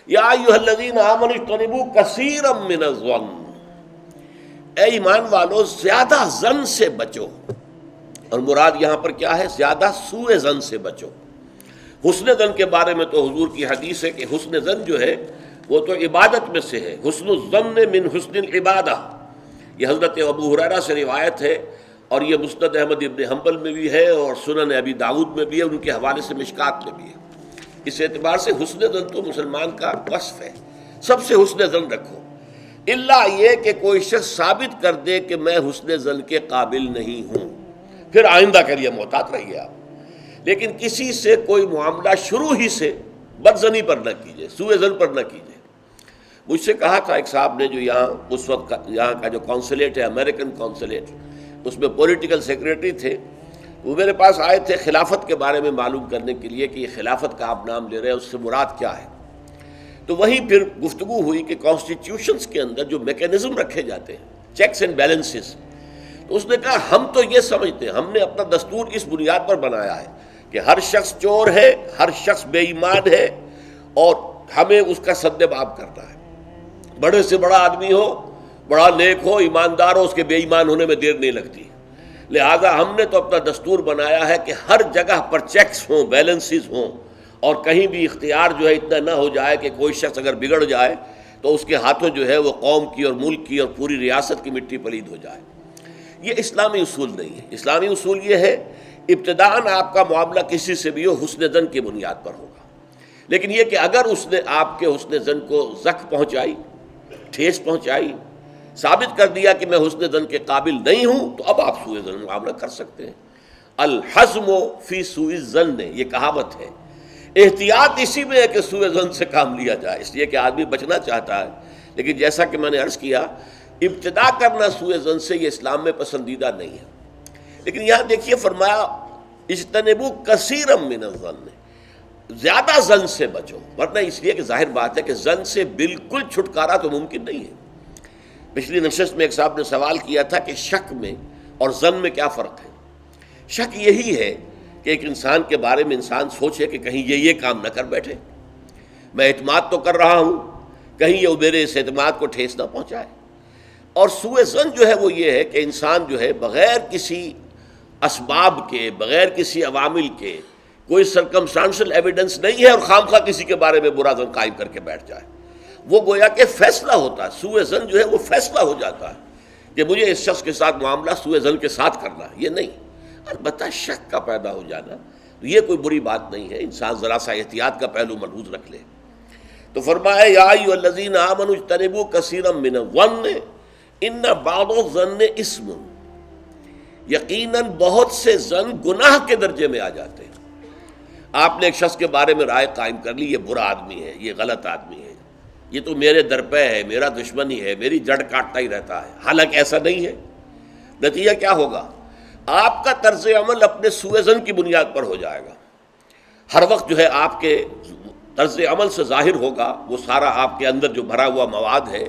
یا ایھا الذین آمنوا اجتنبوا کثیرا من الظن، اے ایمان والو زیادہ زن سے بچو، اور مراد یہاں پر کیا ہے؟ زیادہ سوء زن سے بچو۔ حسن زن کے بارے میں تو حضور کی حدیث ہے کہ حسن زن جو ہے وہ تو عبادت میں سے ہے، حسن الظن من حسن العبادہ، یہ حضرت ابو ہریرہ سے روایت ہے، اور یہ مسند احمد ابن حنبل میں بھی ہے اور سنن ابی داؤد میں بھی ہے، ان کے حوالے سے مشکات میں بھی ہے۔ اس اعتبار سے حسن زن تو مسلمان کا وصف ہے، سب سے حسن زن رکھو، الا یہ کہ کوئی شخص ثابت کر دے کہ میں حسن زن کے قابل نہیں ہوں، پھر آئندہ کے لیے محتاط رہیے آپ۔ لیکن کسی سے کوئی معاملہ شروع ہی سے بدزنی پر نہ کیجیے، سوء زن پر نہ کیجیے۔ مجھ سے کہا تھا ایک صاحب نے جو یہاں اس وقت یہاں کا جو کونسلیٹ ہے، امریکن کونسلیٹ، اس میں پولیٹیکل سیکریٹری تھے، وہ میرے پاس آئے تھے خلافت کے بارے میں معلوم کرنے کے لیے کہ یہ خلافت کا آپ نام لے رہے ہیں، اس سے مراد کیا ہے۔ تو وہیں پھر گفتگو ہوئی کہ کانسٹیٹیوشنز کے اندر جو میکینزم رکھے جاتے ہیں، چیکس اینڈ بیلنسز، تو اس نے کہا ہم تو یہ سمجھتے ہیں، ہم نے اپنا دستور اس بنیاد پر بنایا ہے کہ ہر شخص چور ہے، ہر شخص بے ایمان ہے، اور ہمیں اس کا سدباب کرنا ہے۔ بڑے سے بڑا آدمی ہو، بڑا نیک ہو، ایماندار ہو، اس کے بے ایمان ہونے میں دیر نہیں لگتی۔ لہذا ہم نے تو اپنا دستور بنایا ہے کہ ہر جگہ پر چیکس ہوں، بیلنسز ہوں، اور کہیں بھی اختیار جو ہے اتنا نہ ہو جائے کہ کوئی شخص اگر بگڑ جائے تو اس کے ہاتھوں جو ہے وہ قوم کی اور ملک کی اور پوری ریاست کی مٹی پلید ہو جائے۔ یہ اسلامی اصول نہیں ہے۔ اسلامی اصول یہ ہے ابتداءً آپ کا معاملہ کسی سے بھی ہو حسن زن کی بنیاد پر ہوگا، لیکن یہ کہ اگر اس نے آپ کے حسن زن کو زخم پہنچائی، ٹھیس پہنچائی، ثابت کر دیا کہ میں حسن زن کے قابل نہیں ہوں، تو اب آپ سوء زن معاملہ کر سکتے ہیں۔ الحزم فی سوء الظن، یہ کہاوت ہے۔ احتیاط اسی میں ہے کہ سوء ظن سے کام لیا جائے، اس لیے کہ آدمی بچنا چاہتا ہے، لیکن جیسا کہ میں نے عرض کیا ابتدا کرنا سوء ظن سے یہ اسلام میں پسندیدہ نہیں ہے۔ لیکن یہاں دیکھیے فرمایا اجتنبوا کثیرا من الظن، زیادہ ظن سے بچو، ورنہ اس لیے کہ ظاہر بات ہے کہ ظن سے بالکل چھٹکارا تو ممکن نہیں ہے۔ پچھلی نشست میں ایک صاحب نے سوال کیا تھا کہ شک میں اور ظن میں کیا فرق ہے؟ شک یہی ہے کہ ایک انسان کے بارے میں انسان سوچے کہ کہیں یہ کام نہ کر بیٹھے، میں اعتماد تو کر رہا ہوں، کہیں یہ میرے اس اعتماد کو ٹھیس نہ پہنچائے۔ اور سوء ظن جو ہے وہ یہ ہے کہ انسان جو ہے بغیر کسی اسباب کے، بغیر کسی عوامل کے، کوئی سرکمسٹانشل ایویڈنس نہیں ہے اور خام خواہ کسی کے بارے میں برا ظن قائم کر کے بیٹھ جائے۔ وہ گویا کہ فیصلہ ہوتا ہے، سوء ظن جو ہے وہ فیصلہ ہو جاتا ہے کہ مجھے اس شخص کے ساتھ معاملہ سوء ظن کے ساتھ کرنا ہے، یہ نہیں۔ البتہ شک کا پیدا ہو جانا یہ کوئی بری بات نہیں ہے، انسان ذرا سا احتیاط کا پہلو ملحوظ رکھ لے۔ تو فرمایا یا ایھا الذین آمنوا اجتنبوا کثیرا من الظن ان بعض الظن اثم، یقیناً بہت سے ظن گناہ کے درجے میں آ جاتے ہیں۔ آپ نے ایک شخص کے بارے میں رائے قائم کر لی، یہ برا آدمی ہے، یہ غلط آدمی ہے، یہ تو میرے درپے ہے، میرا دشمن ہی ہے، میری جڑ کاٹتا ہی رہتا ہے، حالانکہ ایسا نہیں ہے۔ نتیجہ کیا ہوگا؟ آپ کا طرز عمل اپنے سوء ظن کی بنیاد پر ہو جائے گا۔ ہر وقت جو ہے آپ کے طرز عمل سے ظاہر ہوگا وہ سارا آپ کے اندر جو بھرا ہوا مواد ہے،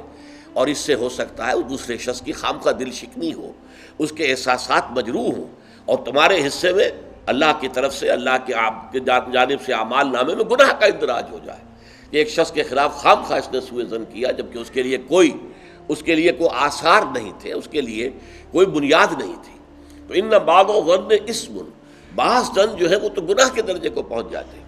اور اس سے ہو سکتا ہے اس دوسرے شخص کی خامخواہ دل شکنی ہو، اس کے احساسات مجروح ہوں، اور تمہارے حصے میں اللہ کی طرف سے، اللہ کی جانب سے اعمال نامے میں گناہ کا اندراج ہو جائے کہ ایک شخص کے خلاف خامخواہ اس نے سوء ظن کیا، جبکہ اس کے لیے کوئی آثار نہیں تھے، اس کے لیے کوئی بنیاد نہیں تھی۔ تو ان بعض الظن اثم، بعض ظن جو ہے وہ تو گناہ کے درجے کو پہنچ جاتے ہیں۔